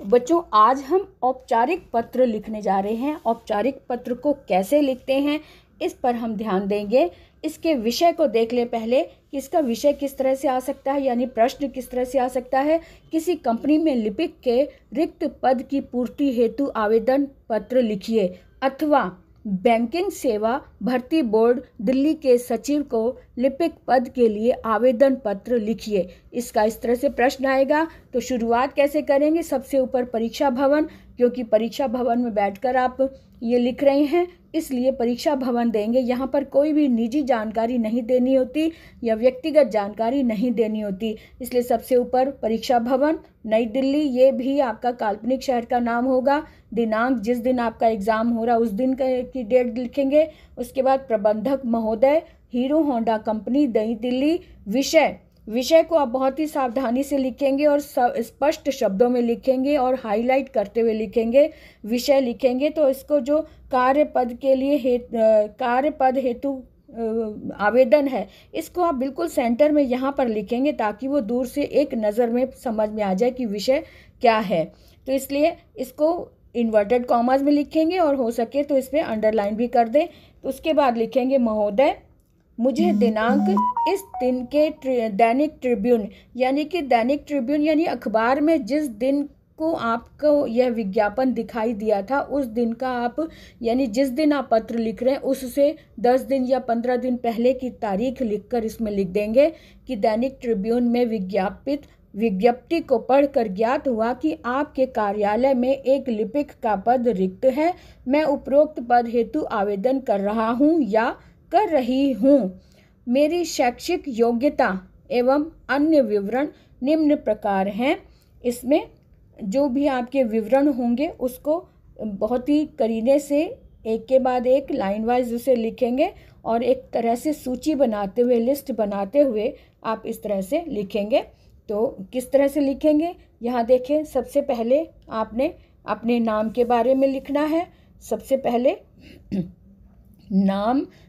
बच्चों, आज हम औपचारिक पत्र लिखने जा रहे हैं। औपचारिक पत्र को कैसे लिखते हैं इस पर हम ध्यान देंगे। इसके विषय को देख ले पहले कि इसका विषय किस तरह से आ सकता है, यानी प्रश्न किस तरह से आ सकता है। किसी कंपनी में लिपिक के रिक्त पद की पूर्ति हेतु आवेदन पत्र लिखिए, अथवा बैंकिंग सेवा भर्ती बोर्ड दिल्ली के सचिव को लिपिक पद के लिए आवेदन पत्र लिखिए। इसका इस तरह से प्रश्न आएगा। तो शुरुआत कैसे करेंगे? सबसे ऊपर परीक्षा भवन, क्योंकि परीक्षा भवन में बैठकर आप ये लिख रहे हैं, इसलिए परीक्षा भवन देंगे। यहाँ पर कोई भी निजी जानकारी नहीं देनी होती या व्यक्तिगत जानकारी नहीं देनी होती, इसलिए सबसे ऊपर परीक्षा भवन नई दिल्ली, ये भी आपका काल्पनिक शहर का नाम होगा। दिनांक, जिस दिन आपका एग्ज़ाम हो रहा उस दिन की डेट लिखेंगे। उसके बाद प्रबंधक महोदय, हीरो होंडा कंपनी नई दिल्ली। विषय को आप बहुत ही सावधानी से लिखेंगे और स्पष्ट शब्दों में लिखेंगे और हाईलाइट करते हुए लिखेंगे। विषय लिखेंगे तो इसको जो कार्यपद के लिए कार्यपद हेतु आवेदन है, इसको आप बिल्कुल सेंटर में यहाँ पर लिखेंगे ताकि वो दूर से एक नज़र में समझ में आ जाए कि विषय क्या है। तो इसलिए इसको इन्वर्टेड कॉमास में लिखेंगे और हो सके तो इसमें अंडरलाइन भी कर दें। तो उसके बाद लिखेंगे महोदय, मुझे दिनांक इस दिन के दैनिक ट्रिब्यून यानी अखबार में जिस दिन को आपको यह विज्ञापन दिखाई दिया था उस दिन का आप, यानी जिस दिन आप पत्र लिख रहे हैं उससे 10 दिन या 15 दिन पहले की तारीख लिखकर इसमें लिख देंगे कि दैनिक ट्रिब्यून में विज्ञप्ति को पढ़कर ज्ञात हुआ कि आपके कार्यालय में एक लिपिक का पद रिक्त है। मैं उपरोक्त पद हेतु आवेदन कर रहा हूँ या कर रही हूँ। मेरी शैक्षिक योग्यता एवं अन्य विवरण निम्न प्रकार हैं। इसमें जो भी आपके विवरण होंगे उसको बहुत ही करीने से एक के बाद एक लाइन वाइज उसे लिखेंगे और एक तरह से सूची बनाते हुए, लिस्ट बनाते हुए आप इस तरह से लिखेंगे। तो किस तरह से लिखेंगे यहाँ देखें। सबसे पहले आपने अपने नाम के बारे में लिखना है। सबसे पहले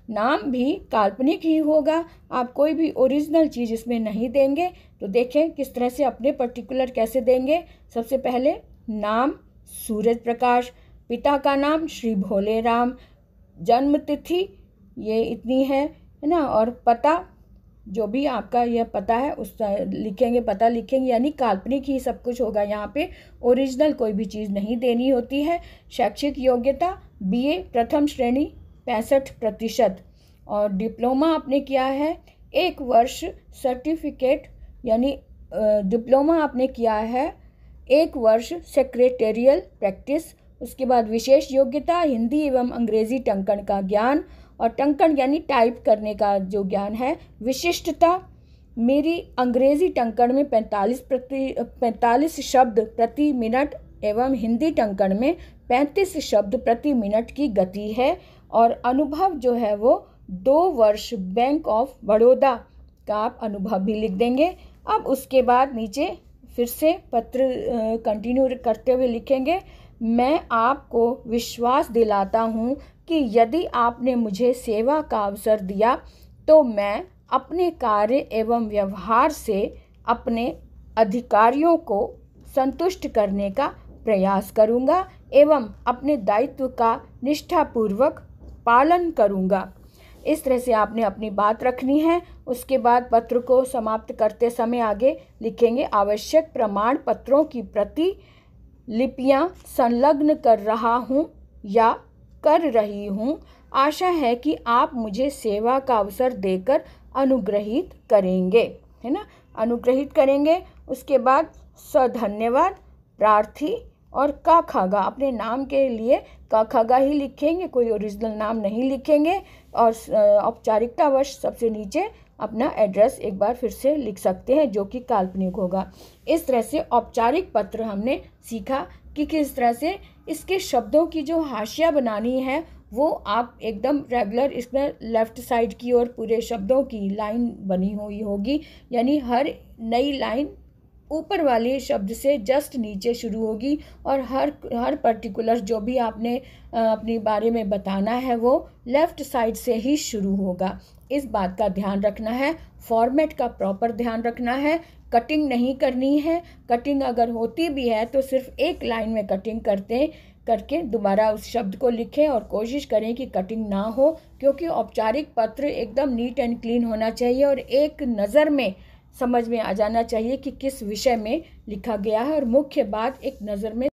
नाम भी काल्पनिक ही होगा, आप कोई भी ओरिजिनल चीज़ इसमें नहीं देंगे। तो देखें किस तरह से अपने पर्टिकुलर कैसे देंगे। सबसे पहले नाम सूरज प्रकाश, पिता का नाम श्री भोले राम, जन्म तिथि ये इतनी है ना, और पता जो भी आपका यह पता है उस लिखेंगे, पता लिखेंगे, यानी काल्पनिक ही सब कुछ होगा। यहाँ पे ओरिजिनल कोई भी चीज़ नहीं देनी होती है। शैक्षिक योग्यता BA प्रथम श्रेणी 65%, और डिप्लोमा आपने किया है 1 वर्ष सर्टिफिकेट, यानी डिप्लोमा आपने किया है 1 वर्ष सेक्रेटेरियल प्रैक्टिस। उसके बाद विशेष योग्यता हिंदी एवं अंग्रेजी टंकण का ज्ञान, और टंकण यानी टाइप करने का जो ज्ञान है। विशिष्टता, मेरी अंग्रेजी टंकण में 45 शब्द प्रति मिनट एवं हिंदी टंकण में 35 शब्द प्रति मिनट की गति है। और अनुभव जो है वो 2 वर्ष बैंक ऑफ बड़ौदा का आप अनुभव भी लिख देंगे। अब उसके बाद नीचे फिर से पत्र कंटिन्यू करते हुए लिखेंगे, मैं आपको विश्वास दिलाता हूँ कि यदि आपने मुझे सेवा का अवसर दिया तो मैं अपने कार्य एवं व्यवहार से अपने अधिकारियों को संतुष्ट करने का प्रयास करूँगा एवं अपने दायित्व का निष्ठापूर्वक पालन करूँगा। इस तरह से आपने अपनी बात रखनी है। उसके बाद पत्र को समाप्त करते समय आगे लिखेंगे, आवश्यक प्रमाण पत्रों की प्रतिलिपियां संलग्न कर रहा हूँ या कर रही हूँ। आशा है कि आप मुझे सेवा का अवसर देकर अनुग्रहित करेंगे, है ना, अनुग्रहित करेंगे। उसके बाद सधन्यवाद, प्रार्थी और का खागा, अपने नाम के लिए का खागा ही लिखेंगे, कोई ओरिजिनल नाम नहीं लिखेंगे। और औपचारिकतावश सबसे नीचे अपना एड्रेस एक बार फिर से लिख सकते हैं जो कि काल्पनिक होगा। इस तरह से औपचारिक पत्र हमने सीखा कि किस तरह से इसके शब्दों की जो हाशिया बनानी है वो आप एकदम रेगुलर इसमें लेफ़्ट साइड की ओर पूरे शब्दों की लाइन बनी हुई होगी, यानी हर नई लाइन ऊपर वाले शब्द से जस्ट नीचे शुरू होगी और हर पर्टिकुलर जो भी आपने अपने बारे में बताना है वो लेफ़्ट साइड से ही शुरू होगा। इस बात का ध्यान रखना है, फॉर्मेट का प्रॉपर ध्यान रखना है, कटिंग नहीं करनी है। कटिंग अगर होती भी है तो सिर्फ एक लाइन में कटिंग करके दोबारा उस शब्द को लिखें और कोशिश करें कि कटिंग ना हो, क्योंकि औपचारिक पत्र एकदम नीट एंड क्लीन होना चाहिए और एक नज़र में समझ में आ जाना चाहिए कि किस विषय में लिखा गया है और मुख्य बात एक नज़र में